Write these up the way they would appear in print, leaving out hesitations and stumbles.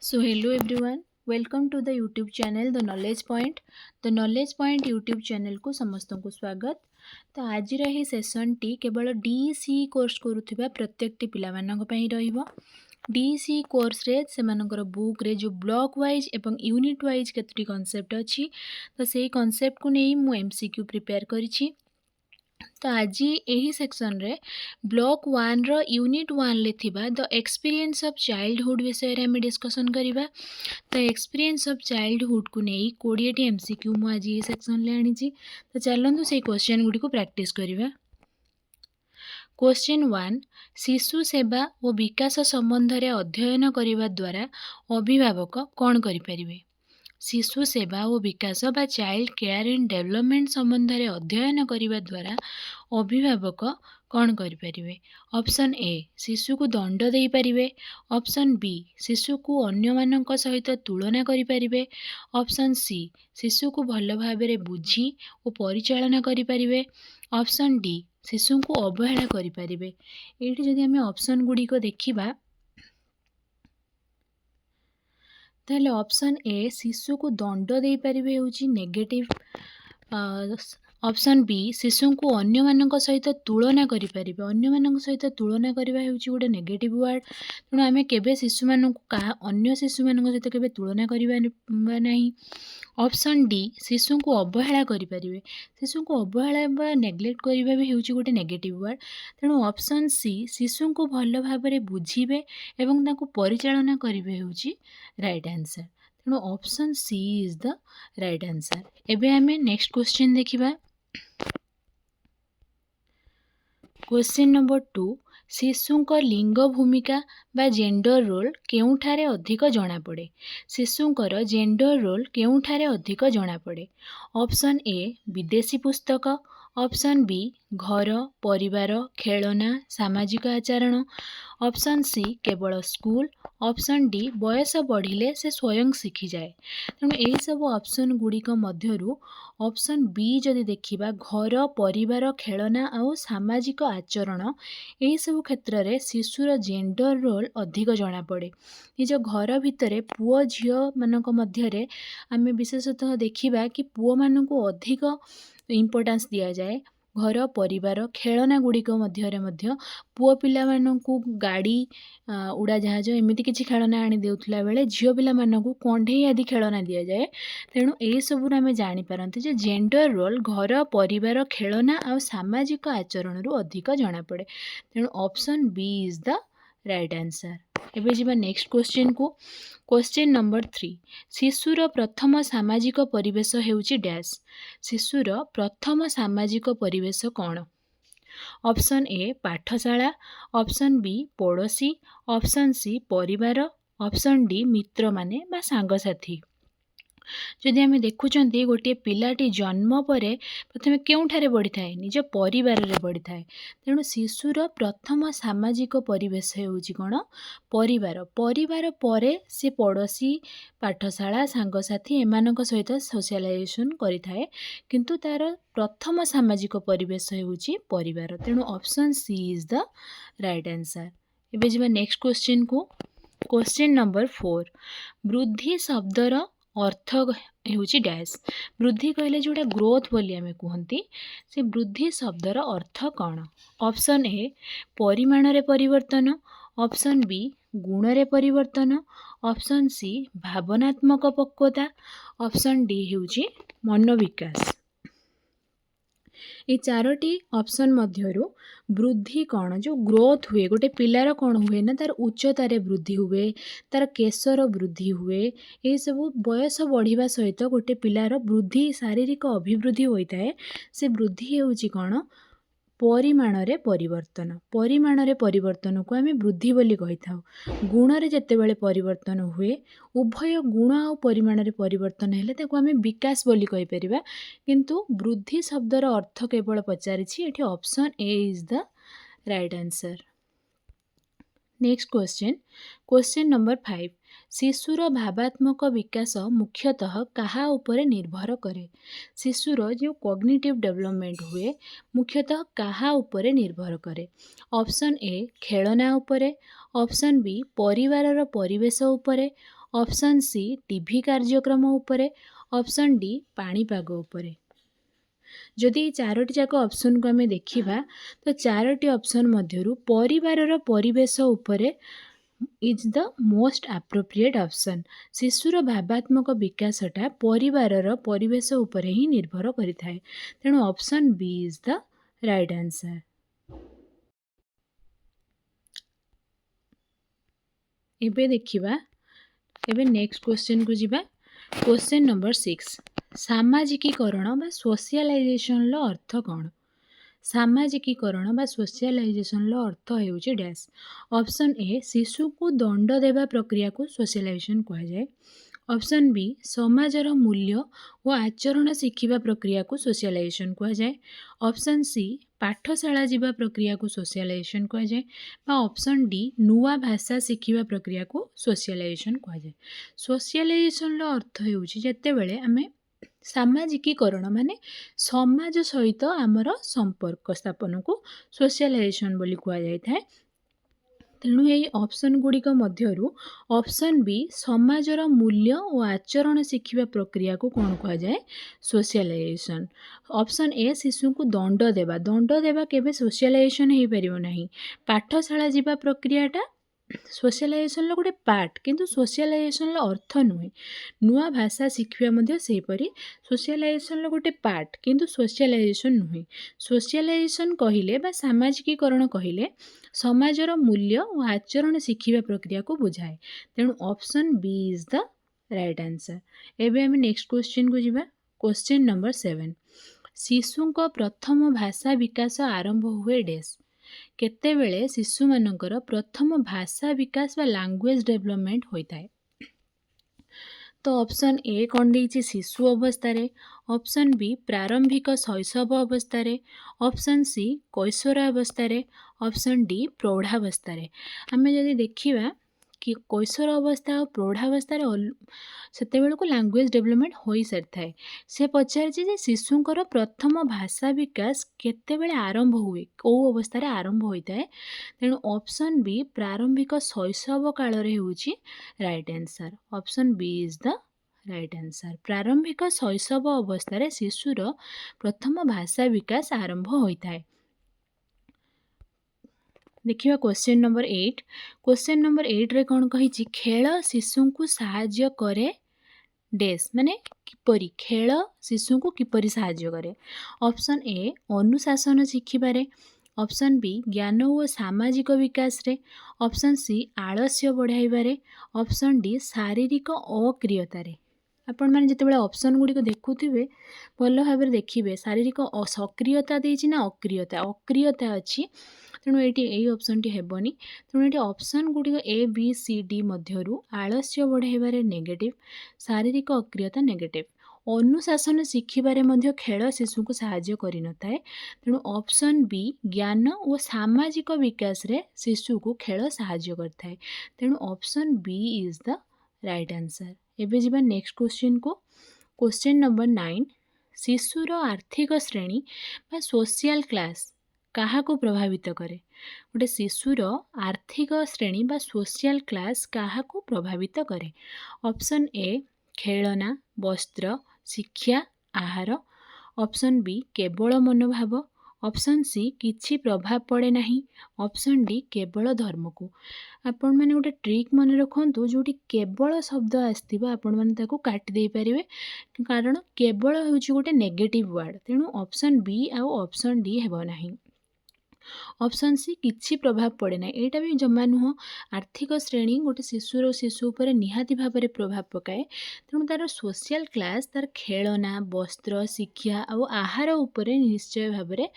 So hello everyone, welcome to the YouTube channel The Knowledge Point. The Knowledge Point YouTube channel को समस्तों को स्वागत। तो आज ही session T केवल DEC कोर्स करुवा प्रत्येक पिलामानक पई रहिबो। DEC कोर्स रे सेमानकर बुक रे जो ब्लॉक वाइज एवं यूनिट वाइज केतटी कांसेप्ट अछि तो सेही कांसेप्ट को नै मु MCQ प्रिपेयर करिछि। तो आज यही सेक्शन रे ब्लॉक 1 रो यूनिट 1 ले थिबा द एक्सपीरियंस ऑफ चाइल्डहुड विषय रे हम डिस्कशन करिबा। तो एक्सपीरियंस ऑफ चाइल्डहुड को नै 20 टी MCQ मु आज ये सेक्शन ले आनी छी। तो चलंतु से क्वेश्चन गुडी को प्रैक्टिस करिबा। क्वेश्चन 1 शिशु सेवा और विकास संबंध रे अध्ययन करिबा द्वारा अभिभावक कोन करि परिबे। शिशु सेवा और विकास बा चाइल्ड केयर एंड डेवलपमेंट संबंध रे अध्ययन करिबा द्वारा अभिभावक कौन करें। ऑप्शन ए शिशु को दंड दे पारिबे। ऑप्शन बी शिशु को अन्य मानक सहित तुलना करें। ऑप्शन सी शिशु को भल भाव बुझी और परिचालन करें। ऑप्शन डी शिशु को अवहेला करें। ये जदि आम ऑप्शन गुड़ी को देखा ताहले ऑप्शन ए शिशु को दंड दे पारिबे होची नेगेटिव। ऑप्शन बी शिशु को अन्य मानक सहित तुलना करें। अन्य मानक सहित तुलना करवा होची गोटे नेगेटिव वर्ड। तेणु आम केबे शिशु मानक अन्य शिशु मानक सहित केबे तुलना करवा नहीं। ऑप्शन डी शिशु को अवहेला करें। शिशु को अवहेला बा नेग्लेक्ट करवा भी होची गोटे नेगेटिव वर्ड। तेणु ऑप्शन सी शिशु को भल भाव बुझीबे एवं ताको परिचालना करेंगे होची राइट आंसर। तेणु option C is the right answer. एबे हमें नेक्स्ट क्वेश्चन देखिबा। क्वेश्चन नंबर 2 शिशुंक लिंग भूमिका बा जेंडर रोल केउठारे अधिक जना पड़े। शिशुंकर जेंडर रोल केउठारे अधिक जना पड़े। ऑप्शन ए विदेशी पुस्तक। ऑप्शन बी घर परिवार खेलना सामाजिक आचरण। ऑप्शन सी केवल स्कूल। ऑप्शन डी बयस बढ़िले से स्वयं शिखी जाए। तेणु यही सब ऑप्शन गुड़िक मध्यरु ऑप्शन बी जदि देखिबा घर परिवार खेलना आउ सामाजिक आचरण यही सब क्षेत्र में शिशुर जेंडर रोल अधिक जना पड़े। निज घर भितर पुओ झियो मानक मध्यरे आमे विशेषतः देखिबा कि पुओ मानकु अधिक इम्पोर्टेंस दिया जाए। घर परिवार खेलना गुड़िक मध्यरे मध्य पुओ पिला मानकु गाड़ी उड़ाजहाज एमती किसी खेलना आनी देउथला बेले झियो पिला मानकु कंढे आदि खेलना दिया जाए। तेणु यही सबुर आमे जानी पारंते जे जेंडर रोल घर परिवार खेलना आ सामाजिक आचरण रु अधिक जना पड़े। तेणु option B is the right answer. एबे जिबा नेक्स्ट क्वेश्चन को। क्वेश्चन नंबर 3 शिशुर प्रथम सामाजिक परिवेश हेउची डैश। शिशुर प्रथम सामाजिक परिवेश कौन। ऑप्शन ए पाठशाला। ऑप्शन बी पड़ोशी। ऑप्शन सी परिवार। ऑप्शन डी मित्र माने बा सांगसाथी। जदि आम देखुं गोटे पिलाटी जन्म पर प्रथम केउठारे बढ़ी थाए निज परिवार रे बढ़ी थाए। तेणु शिशुर प्रथम सामाजिक परिवेश होउची कौन परिवार। परिवार परे से पड़ोशी पाठशाला सांगसाथी एमानक सहित सोशलाइजेशन करिथाए किंतु तार प्रथम सामाजिक परिवेश होउची परिवार। तेणु option C is the right answer. एबे जिबा नेक्स्ट क्वेश्चन को। क्वेश्चन नंबर 4 वृद्धि शब्दर अर्थ होउची डैश। वृद्धि कहले जोटा ग्रोथ बोली आमे कहंती से वृद्धि शब्दर अर्थ कौन। ऑप्शन ए परिमाण रे परिवर्तन। ऑप्शन बी गुण रे परिवर्तन। ऑप्शन सी भावनात्मक पक्वता। ऑप्शन डी होउची मनोविकास। ये चारोटी ऑप्शन मध्यरु वृद्धि कौन जो ग्रोथ हुए गोटे पिलार कौन हुए ना तार उच्चतार वृद्धि हुए तार केशर वृद्धि हुए ये सब बयस बढ़िया सहित गोटे पिलार वृद्धि शारीरिक अभिवृद्धि होता है। से वृद्धि होउची कौन परिमाण रे परिवर्तन। परिमाण रे परिवर्तन को आम वृद्धि बोली कही थाउ। गुण रे जेतेबेले परिवर्तन हुए उभय गुण आ परिमाण रे परिवर्तन हेले ताको आम विकास बोली कहि परिबा किंतु वृद्धि शब्दर अर्थ केवल पचारिछि एठी option A is the right answer. Next question. Question number 5 शिशुर भावात्मक विकास मुख्यतः कहा उपरे निर्भर करे। शिशुर जो कॉग्निटिव डेवलपमेंट हुए मुख्यतः कहा उपरे निर्भर करे। ऑप्शन ए खेलना उपरे। ऑप्शन बी परिवारर परिवेश उपरे। ऑप्शन सी टीवी कार्यक्रम उपरे, ऑप्शन डी पाणीपाग उपरे। जदि चारोटी जाक ऑप्शन को आम देखा तो चारोटी ऑप्शन मध्यरु परिवारर परिवेश उपरे is the most appropriate option. शिशुर भावात्मक विकासटा परिवारर परिवेश उपरे ही निर्भर करिथाए, तेणु option B is the right answer. एबे देखिबा, एबे नेक्स्ट क्वेश्चन को जिबा। क्वेश्चन नंबर 6, सामाजिकीकरण बा सोशलाइजेशन लो अर्थ कौन? सामाजिकीकरण बा सोशलाइजेशन लो अर्थ हेउची डैश। ऑप्शन ए शिशु को दंड देवा प्रक्रिया को सोशलाइजेशन कहा जाए। ऑप्शन बी समाजर मूल्य और आचरण शिखिबा प्रक्रिया को सोशलाइजेशन कहा जाए। ऑप्शन सी पाठशाला जीवा प्रक्रिया को सोशलाइजेशन कहा जाए। ऑप्शन डी नुआ भाषा शिखिबा प्रक्रिया को सोशलाइजेशन कहा जाए। सोशलाइजेशन लो अर्थ हेउची जेतेबेले आमे सामाजिकीकरण माने समाज सहित आमर संपर्क स्थापन को सोशलाइजेशन बोली कहा जाए। तेणु यही ऑप्शन गुड़िक मध्यरु ऑप्शन बी समाजर मूल्य और आचरण शिखिबा प्रक्रिया को कौन कहा जाए? सोशलाइजेशन। ऑप्शन ए शिशु को दंड देवा केबे सोशलाइजेशन हो पारिबो नाही। पाठशाला जीवा प्रक्रियाटा सोशलाइजेशन लो गोटे पार्ट, किंतु सोशलाइजेशन लो अर्थ नुहे। नुआ भाषा शिखिबा मध्य सेहीपरि सोशलाइजेशन लो गोटे पार्ट, किंतु सोशलाइजेशन नुहे। सोशलाइजेशन कहिले बा सामाजिकीकरण कहिले समाजर मूल्य और आचरण शिखिबा प्रक्रिया को बुझाए, तेणु option B is the right answer. एबे हम नेक्स्ट क्वेश्चन को जिबा। क्वेश्चन नंबर 7, शिशु को प्रथम भाषा विकास आरंभ हुए डैश। केतेबेले शिशु मानकर प्रथम भाषा विकास बा लैंग्वेज डेवलपमेंट होता है? तो ऑप्शन ए कौन देछि शिशु अवस्था रे, ऑप्शन बी प्रारंभिक शैशव अवस्था रे, ऑप्शन सी कैशोरावस्था रे, ऑप्शन डी प्रौढ़ावस्था रे। आमे जदि देखिबा कि कैशोर अवस्था और प्रौढ़ावस्था सेतेबेल को लैंग्वेज डेवलपमेंट हो सारी थाए। से पचारिछि जे शिशुंकर प्रथम भाषा विकास केतेबेले आरंभ हुए, कौ अवस्था रे आरंभ होता है? तेणु ऑप्शन बी प्रारंभिक शैशव काल रे होउछि right answer. Option B is the right answer. प्रारंभिक शैशव अवस्था रे शिशुर प्रथम भाषा विकास आरंभ होता है। देखिए क्वेश्चन नंबर 8। क्वेश्चन नंबर 8 रे कौन कही खेल शिशु को साहाय्य करे डैश, माने किपरि खेल शिशु को किपरि साहाय्य करे? ऑप्शन ए अनुशासन शिखिबारे, ऑप्शन बी ज्ञान और सामाजिक विकास रे, ऑप्शन सी आलस्य बढ़ाइबारे, ऑप्शन डी शारीरिक अक्रियता रे। आपण मैंने जिते ऑप्शन गुड़िक देखुवे भल भाव देखिए शारीरिक सक्रियता देछि ना अक्रियता, अक्रियता अच्छी, तेणु ये ऑप्शन टी हेबनी। तेणु ये ऑप्शन गुड़िक ए बी सी डी मध्यरु आलस्य बढ़ाइबारे नेगेटिव, शारीरिक अक्रियता नेगेटिव, अनुशासन शिखिबारे मध्य खेल शिशु को साहाय्य करि नथाए। तेणु ऑप्शन बी ज्ञान और सामाजिक विकास रे शिशु को खेल साहाय्य करथाए, तेणु option B is the right answer. एबे जिबा नेक्स्ट क्वेश्चन को। क्वेश्चन नंबर 9, शिशुर आर्थिक श्रेणी बा सोशल क्लास कहा को प्रभावित करे? गोटे शिशुर आर्थिक श्रेणी बा सोशल क्लास कहा को प्रभावित करे? ऑप्शन ए खेलना, वस्त्र, शिक्षा, आहार, ऑप्शन बी केवल मनोभाव, ऑप्शन सी किछि प्रभाव पड़े नहीं, ऑप्शन डी केवल धर्म को। आपण मैंने गोटे ट्रिक मन रखु, जोटी केवल शब्द आसथिबो आपण मैंने ताको काटी दे पारिबे, कारण केवल होउछि गोटे नेगेटिव वर्ड, तेणु ऑप्शन बी आ ऑप्शन डी हेबो नाही। ऑप्शन सी किछि प्रभाव पड़े ना, एटा भी जमा नुह। आर्थिक श्रेणी गोटे शिशु उपर निहाती भाव में प्रभाव पकाए, तेणु तार सोशल क्लास तार खेलना, वस्त्र, शिक्षा और आहार उपरे निश्चय भाव में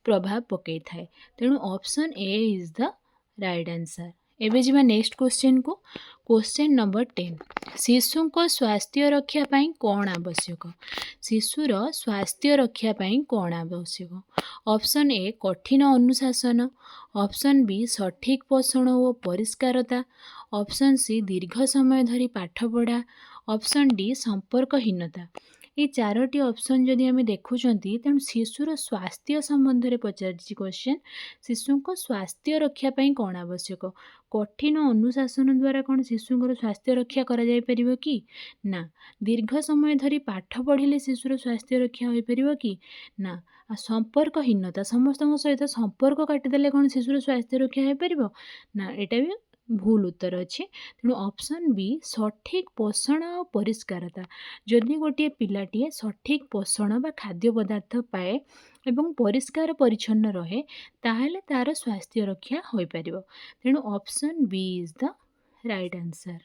प्रभाव पकई थाए, तेणु option A is the right answer. एबे जिबा नेक्स्ट क्वेश्चन को। क्वेश्चन नंबर 10, शिशु को स्वास्थ्य रक्षा पाई कौन आवश्यक? शिशुर स्वास्थ्य रक्षा पाई कौन आवश्यक? ऑप्शन ए कठिन अनुशासन, ऑप्शन बी सठिक पोषण और परिष्कारता, ऑप्शन सी दीर्घ समय धरी पाठ पढ़ा, ऑप्शन डी संपर्कहीनता। ये चारोटी ऑप्शन जदि आम देखुंट तेणु शिशुर स्वास्थ्य संबंध में पचार क्वेश्चन शिशु को स्वास्थ्य रक्षापी कौन आवश्यक कठिन अनुशासन द्वारा कौन शिशुर स्वास्थ्य रक्षा कर कि ना दीर्घ समय धरी पाठ पढ़िले शिशुर स्वास्थ्य रक्षा हो पार कि ना संपर्कहीनता समस्त सहित संपर्क काटिदेले कौन शिशुर स्वास्थ्य रक्षा हो पार ना यहाँ भी भूल उत्तर अच्छे तेणु ऑप्शन बी सठिक पोषण और परिष्कारता जदि गोटे पिलाटीए सठिक पोषण बा खाद्य पदार्थ पाए एवं परिष्कार परिच्छन्न रहे ताहले तार स्वास्थ्य रक्षा हो पार तेणु option B is the right answer.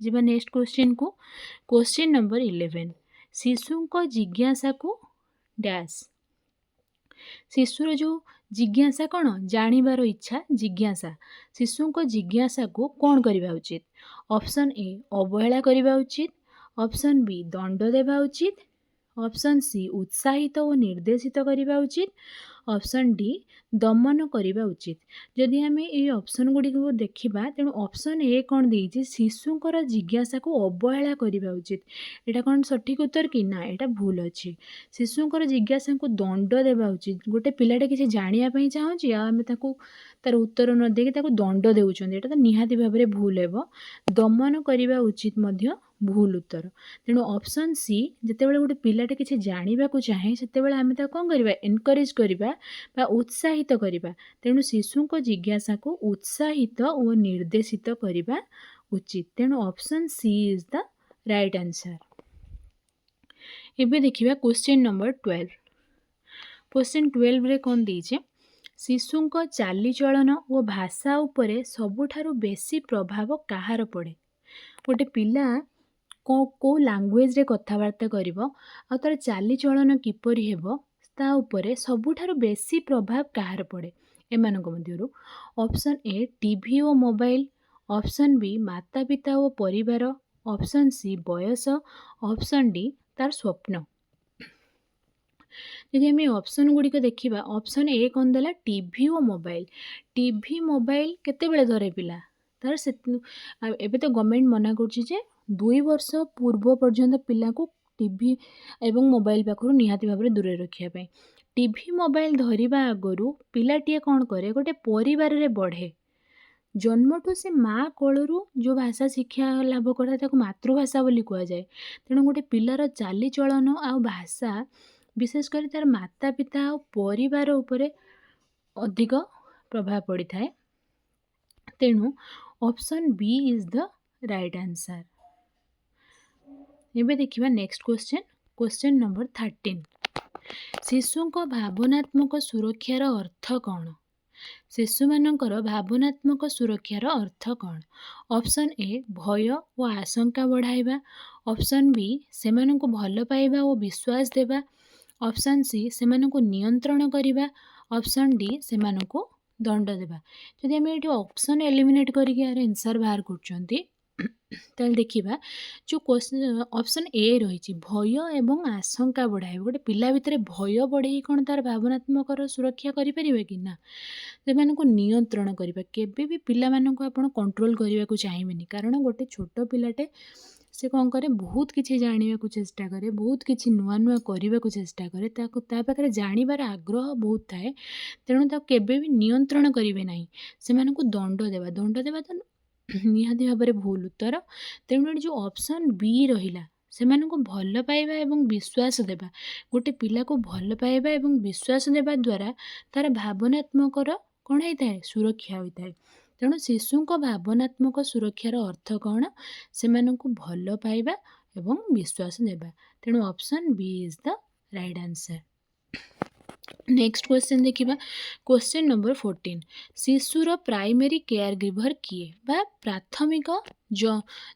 जीवा नेक्स्ट क्वेश्चन को क्वेश्चन नंबर 11 शिशु को जिज्ञासा को डैश शिशुर जो जिज्ञासा कौन जानिबार इच्छा जिज्ञासा शिशु को जिज्ञासा को कौन करवा उचित ऑप्शन ए अवहेला करवा उचित ऑप्शन बी दंड देवा उचित ऑप्शन सी उत्साहित और निर्देशित करवा उचित ऑप्शन डी दमन करवा उचित जदि आम ये ऑप्शन गुड़ी को देखा तेणु ऑप्शन ए कौन देती शिशुकर जिज्ञासा को अवहेला करवा उचित यहाँ कौन सठिक उत्तर कि ना यहाँ भूल अच्छे शिशुकर जिज्ञासा को दंड देवा उचित गोटे पिलाटे किसी जानापी चाहूँगी आम तार उत्तर न देकी दंड देउछन एटा तो निहाती भाव में भूल है दमन करवा उचित मध्य भूल उत्तर तेणु ऑप्शन सी जितेबाला गोटे पिलाटे किसी जानवाक चाहे से आम कौन करवा एनकरेज करवा उत्साहित करवा तेणु शिशु को जिज्ञासा को उत्साहित और निर्देशित करवा उचित तेणु option C is the right answer. एबे देखिबा क्वेश्चन नंबर 12 क्वेश्चन 12 रे कौन दीचे शिशु को चालीचलन और भाषा उपरे सबुठारु बेसी प्रभाव कहार पड़े गोटे पिला को लैंग्वेज रे कथबार्ता करिवो आ तार चालीचलन किपरि हेबो ता उपरे सबुठारु बेसी प्रभाव कहार पड़े एमानक मध्यरु ऑप्शन ए टीवी और मोबाइल ऑप्शन बी माता पिता और परिवार ऑप्शन सी बयस ऑप्शन डी तार स्वप्न यदि आम ऑप्शन गुड़िक देखा ऑप्शन ए कौन देला टीवी और मोबाइल केतेबेले धरे पिला तार से एबे तो गवर्नमेंट मना कर 2 वर्ष पूर्व पर्यंत पिला को टीवी एवं मोबाइल पाखु निहाती भाव में दूर रखापी टीवी मोबाइल धरिबा आगरू पिलाटीए कौन करे गोटे परिवार रे बढ़े जन्मठू से माँ कोलू जो भाषा शिक्षा लाभ करता मातृभाषा बोली कहुए तेणु गोटे पिलार चालीचलन आ भाषा विशेष कर तार माता पिता और परिवार उपरे अधिक प्रभाव पड़ी थाए तेणु option B is the right answer. एबे देखिबा नेक्स्ट क्वेश्चन नंबर 13 शिशु को भावनात्मक सुरक्षार अर्थ कौन शिशु मानकर भावनात्मक सुरक्षार अर्थ कौन ऑप्शन ए भय और आशंका बढ़ाइबा ऑप्शन बी सेमानंकु भल पाइबा और विश्वास देबा ऑप्शन सी सेमानंकु नियंत्रण करबा ऑप्शन डी सेमानंकु दंड देबा जदि आम ये ऑप्शन एलिमिनेट करके यार आंसर बाहर करछंती ताल देखिबा जो क्वेश्चन ऑप्शन ए रही भय एवं आशंका बढ़ाइबा गोटे पिला भितर भय बढ़े कौन तार भावनात्मक सुरक्षा करें कि ना से नियंत्रण करबा केबे भी पिला मानक आपण कंट्रोल करने को चाहिए कारण गोटे छोट पिलाटे से कौन करे बहुत किसी जाना को चेष्टा करे बहुत किसी नुआ नुआ करने को चेष्टा करे पाखे जानवर आग्रह बहुत थाए तेणु केबे भी नियंत्रण करेंगे ना से दंड देवा तो निहाती भाव में भूल उत्तर तेणु जो ऑप्शन बी रहिला से भल पाइबा एवं विश्वास देवा गोटे पिला को भल पाइबा एवं विश्वास देवा द्वारा तार भावनात्मक कौन होता है सुरक्षा होता है तेणु शिशु को भावनात्मक सुरक्षार अर्थ कौन से भल पाइबा एवं विश्वास देवा तेणु option B is the right answer. Next question देखिबा क्वेश्चन नंबर 14 शिशुर प्राइमरी केयर गिवर किए बा प्राथमिक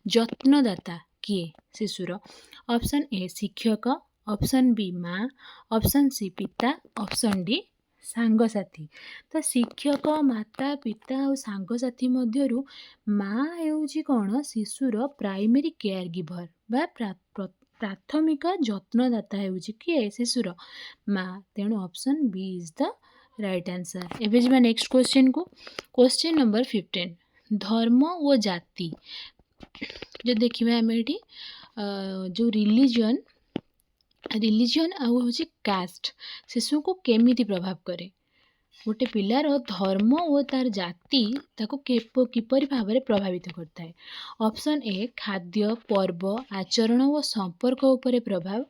जत्नदाता किए शिशुर ऑप्शन ए शिक्षक ऑप्शन बी माँ ऑप्शन सी पिता ऑप्शन डी सांगसाथी तो शिक्षक माता पिता और सांगसाथी मध्यरु माँ हेउची कौन शिशुर प्राइमरी केयर गिवर बा प्राथमिक जत्नदाता हेउची किए शिशुर माँ तेणु option B is the right answer. एबे जिबा नेक्स्ट क्वेश्चन को क्वेश्चन नंबर 15 धर्म और जाति जो देखिबा आम एठी जो रिलीजन रिलीजन आउ हूँ कास्ट शिशु को केमिति प्रभाव करे गोटे पिलार धर्म और तार जाति ताको किपरि भाव में प्रभावित करता है। ऑप्शन ए खाद्य पर्व आचरण और संपर्क उपरे प्रभाव।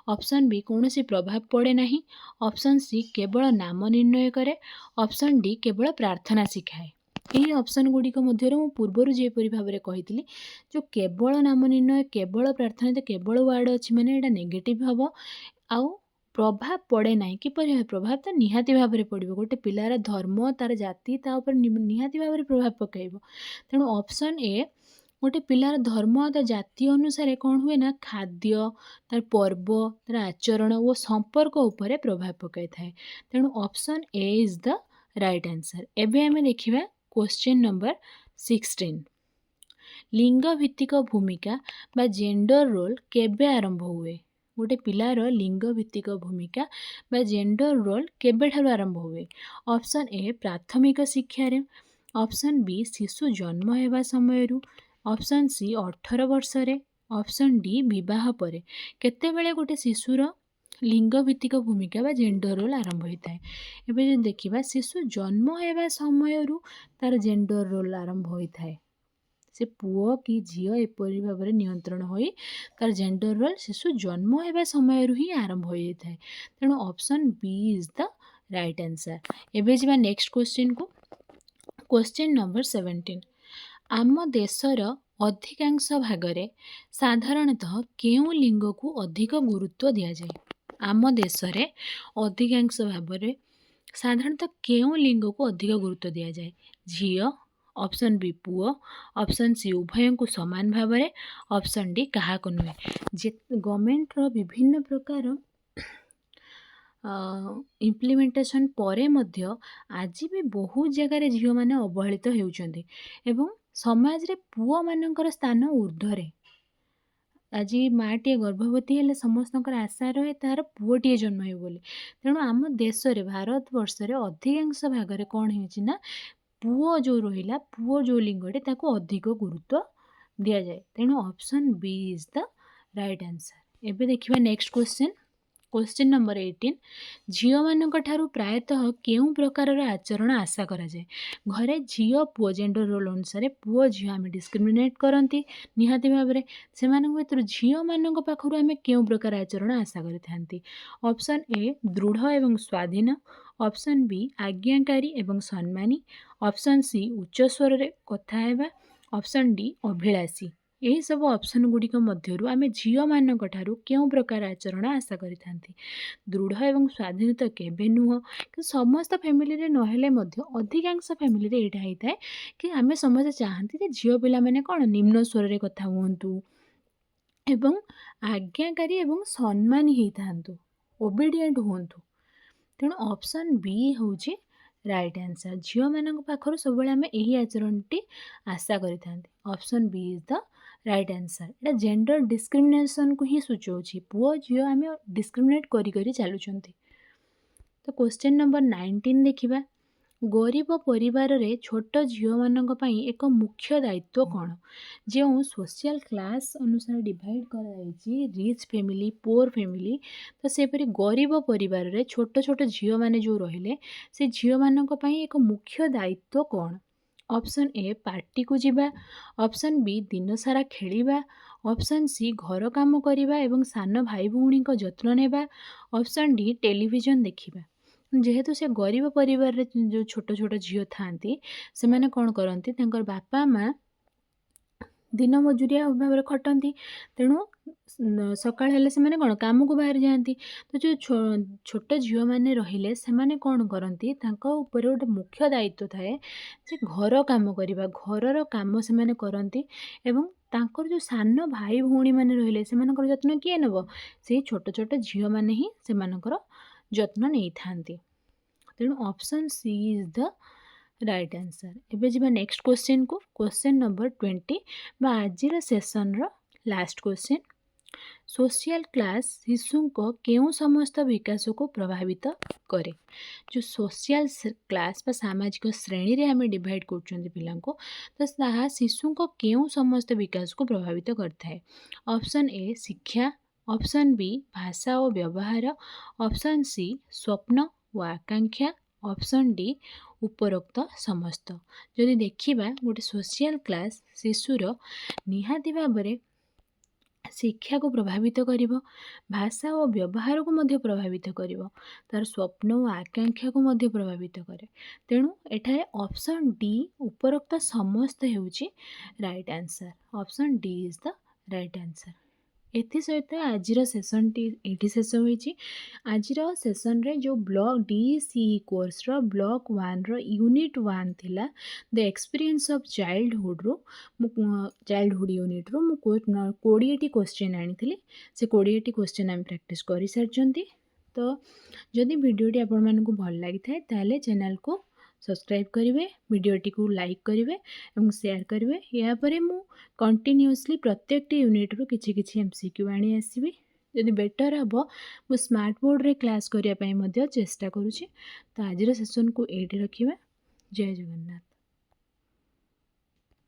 ऑप्शन बी कौन सी प्रभाव पड़े नहीं। ऑप्शन सी केवल नाम निर्णय करे। ऑप्शन डी केवल प्रार्थना शिखाए। यही ऑप्शन गुड़िक मध्य पूर्वर जेपरी भाव में कही जो केवल नाम निर्णय केवल प्रार्थना तो केवल वार्ड अच्छी माने एटा नेगेटिव हम आउ प्रभाव पड़े ना किपर प्रभाव तो निहाती भाव में पड़ो गोटे पिलार धर्म तार जाति निहाती भाव में प्रभाव पकड़ तेणु ऑप्शन ए गोटे पिलार धर्म तार जाति अनुसार कौन हुए ना खाद्य तार पर्व तार आचरण और संपर्क उपरे प्रभाव पकई थाए तेणु option A is the right answer. एबे आमे देखिबा क्वेश्चन नंबर 16 लिंग भित्तिक भूमिका बा जेंडर रोल केबे आरंभ हुए गोटे पिलार लिंग भित्तिक भूमिका बा जेंडर रोल केबे ठारू आरंभ हुए। ऑप्शन ए प्राथमिक शिक्षा रे। ऑप्शन बी शिशु जन्म हेबा समय। ऑप्शन सी 18 वर्ष रे। ऑप्शन डी विवाह परे केतेबेले गोटे शिशुर लिंग भित्तिक भूमिका बा जेंडर रोल आरंभ होता है। एबे जो देखिबा शिशु जन्म हेबा समय तार जेंडर रोल आरंभ होता है से पुओ कि झील एपरी भाव में नियंत्रण हो तार जेंडर रोल शिशु जन्म होगा समय ही आरंभ हो जाए तेणु option B is the right answer. एबे जा नेक्स्ट क्वेश्चन को क्वेश्चन नंबर 17 आम देशर अधिकांश भागरे साधारणतः केउ लिंग को अधिक गुरुत्व दि जाए। आम देश रे अधिकांश भाव में साधारणतः केउ लिंग को अधिक गुरुत्व दि जाए झील। ऑप्शन बी पुओ। ऑप्शन सी उभय को समान भाव में। ऑप्शन डी क्या नुहे जे गवर्नमेंट विभिन्न प्रकार इम्प्लीमेंटेशन परे मध्य आज भी बहुत जगार झील मैंने अवहेलित होउछन्ति एवं समाज रे पुओ मानकर स्थान ऊर्ध्वरे आज माँटे गर्भवती हेले समस्त आशा रहे तार पुओटे जन्म हो बोली तेणु आम देश रे भारत वर्ष रे अधिकांश भाग में कौन होना पुओ जो रहा पुओ जो लिंगटे ताको अधिक गुरुत्व दि जाए तेणु option B is the right answer. एबे देखिबा नेक्स्ट क्वेश्चन क्वेश्चन नंबर 18 झील मान प्रायतः केउ प्रकार आचरण आशा करा जाए घरे झील पुओ जेंडर रोल अनुसार पुओ झील आम डिस्क्रिमिनेट करती निहाती भाव में से भर झील मान पाखु आम केउ प्रकार आचरण आशा करि। ऑप्शन ए दृढ़ एवं स्वाधीन। ऑप्शन बी आज्ञाकारी एवं सम्मानी। ऑप्शन सी उच्च स्वर रे कथा हेबा। ऑप्शन डी अभिलाषी। यही सब ऑप्शन गुड़िक मध्यरु आमे झील मानक ठारू केउ प्रकार आचरण आशा करिथांती दृढ़ एवं स्वाधीन तो केबे नुह कि समस्त फैमिली रे नहेले मध्य अधिकांश फैमिली रे एटा होता कि आमे समस्त चाहती जे झील पिला माने कोन निम्न स्वर रे कथा हुंतु एवं आज्ञाकारी एवं सम्मानी हेइथांतु ओबीडिएंट हुंतु तेणु ऑप्शन बी होउची राइट आंसर। झील मान पाखर सब आम यही आचरणटी आशा करें option B is the right answer. एटा जेंडर डिस्क्रिमिनेशन को ही सूचाऊँ पुओ झील आम डिस्क्रिमिनेट करी चलुंट। तो क्वेश्चन नंबर 19 देखिबा गरीब परिवार रे छोट झील मानक पई एक मुख्य दायित्व कौन जो सोशल क्लास अनुसार डिवाइड कराई रिच फैमिली पुअर फैमिली तो सेपरी गरीब परिवार रे छोट छोट झील माने जो रहिले से झील मानक पई एक मुख्य दायित्व कौन। ऑप्शन ए पार्टी को जीवा। ऑप्शन बी दिन सारा खेलिबा। ऑप्शन सी घर काम करिबा एवं सान भाई भौणी को जत्न नेबा। ऑप्शन डी टेलीविजन देखिबा। जेहेतु से गरीब परिवार रे जो छोट छोट झील थांती से माने कौन करती बापा माँ दिन मजूरिया भाव में खटती तेणु सकाळ हेले से माने कौन काम को बाहर जाती तो जो छोट झील मैंने रहिले से माने कौन करती ऊपर गोटे मुख्य दायित्व थाए से घर काम करवा घरर काम से माने करती एवं तांकर जो सान भाई भौणी मैंने रहिले से मानकर जत्न किए नेब से छोट छोट झील मैंने ही से मानकर जत्न नहीं थांती तेणु option C is the right answer. एबे जिबा नेक्स्ट क्वेश्चन को क्वेश्चन नंबर 20 बा आजिर सेशन रो लास्ट क्वेश्चन सोशल क्लास शिशु को केउ समस्त विकास को प्रभावित करे जो सोशल क्लास बा सामाजिक श्रेणी रे हमें डिवाइड करछन्ती पिला को तो ताहा शिशु को केउ समस्त विकास को प्रभावित करता है। ऑप्शन ए शिक्षा। ଅପସନ୍ ବି ଭାଷା ଓ ବ୍ୟବହାର, ଅପସନ୍ ସି ସ୍ୱପ୍ନ ଓ ଆକାଂକ୍ଷା, ଅପସନ୍ ଡି ଉପରୋକ୍ତ ସମସ୍ତ। ଯଦି ଦେଖିବା ଗୋଟେ ସୋସିଆଲ କ୍ଲାସ୍ ଶିଶୁର ନିହାତି ଭାବରେ ଶିକ୍ଷାକୁ ପ୍ରଭାବିତ କରିବ, ଭାଷା ଓ ବ୍ୟବହାରକୁ ମଧ୍ୟ ପ୍ରଭାବିତ କରିବ, ତାର ସ୍ୱପ୍ନ ଓ ଆକାଂକ୍ଷାକୁ ମଧ୍ୟ ପ୍ରଭାବିତ କରେ। ତେଣୁ ଏଠାରେ ଅପସନ୍ ଡି ଉପରୋକ୍ତ ସମସ୍ତ ହେଉଛି right answer. Option D is the right answer. ଏଥିସହିତ ଆଜିର ସେସନ୍ଟି ଏଇଠି ଶେଷ ହୋଇଛି। ଆଜିର ସେସନ୍ରେ ଯେଉଁ ବ୍ଲକ୍ DCE କୋର୍ସର ବ୍ଲକ୍ 1ର ୟୁନିଟ୍ 1 ଥିଲା ଦ ଏକ୍ସପିରିଏନ୍ସ ଅଫ୍ ଚାଇଲ୍ଡହୁଡ଼ରୁ ଚାଇଲ୍ଡହୁଡ଼ ୟୁନିଟ୍ରୁ ମୁଁ 20ଟି କୋଶ୍ଚିନ୍ ଆଣିଥିଲି। ସେ 20ଟି କୋଶ୍ଚିନ୍ ଆମେ ପ୍ରାକ୍ଟିସ୍ କରିସାରିଛନ୍ତି। ତ ଯଦି ଭିଡ଼ିଓଟି ଆପଣମାନଙ୍କୁ ଭଲ ଲାଗିଥାଏ ତାହେଲେ ଚ୍ୟାନେଲ୍କୁ ସବସ୍କ୍ରାଇବ୍ କରିବେ, ଭିଡ଼ିଓଟିକୁ ଲାଇକ୍ କରିବେ ଏବଂ ସେୟାର କରିବେ। ଏହାପରେ ମୁଁ କଣ୍ଟିନ୍ୟୁଅସ୍ଲି ପ୍ରତ୍ୟେକଟି ୟୁନିଟ୍ରୁ କିଛି କିଛି MCQ ଆଣି ଆସିବି। ଯଦି ବେଟର୍ ହେବ ମୁଁ ସ୍ମାର୍ଟ ବୋର୍ଡ଼ରେ କ୍ଲାସ୍ କରିବା ପାଇଁ ମଧ୍ୟ ଚେଷ୍ଟା କରୁଛି। ତ ଆଜିର ସେସନ୍କୁ ଏଇଠି ରଖିବା। ଜୟ ଜଗନ୍ନାଥ।